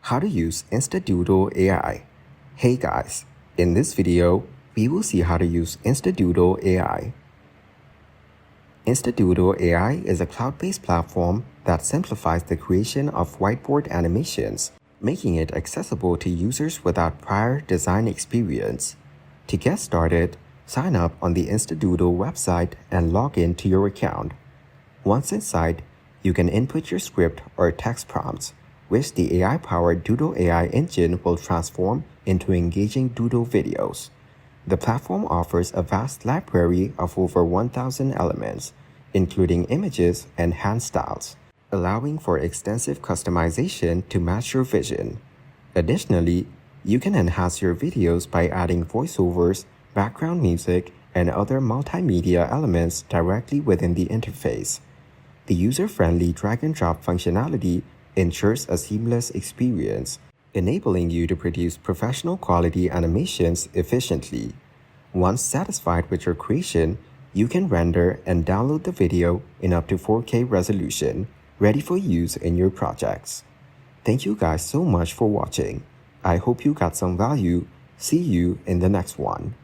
How to use InstaDoodle AI. Hey guys, in this video, we will see how to use InstaDoodle AI. InstaDoodle AI is a cloud-based platform that simplifies the creation of whiteboard animations, making it accessible to users without prior design experience. To get started, sign up on the InstaDoodle website and log in to your account. Once inside, you can input your script or text prompts, which the AI-powered Doodle AI engine will transform into engaging doodle videos. The platform offers a vast library of over 1,000 elements, including images and hand styles, allowing for extensive customization to match your vision. Additionally, you can enhance your videos by adding voiceovers, background music, and other multimedia elements directly within the interface. The user-friendly drag-and-drop functionality ensures a seamless experience, enabling you to produce professional-quality animations efficiently. Once satisfied with your creation, you can render and download the video in up to 4K resolution, ready for use in your projects. Thank you guys so much for watching. I hope you got some value. See you in the next one.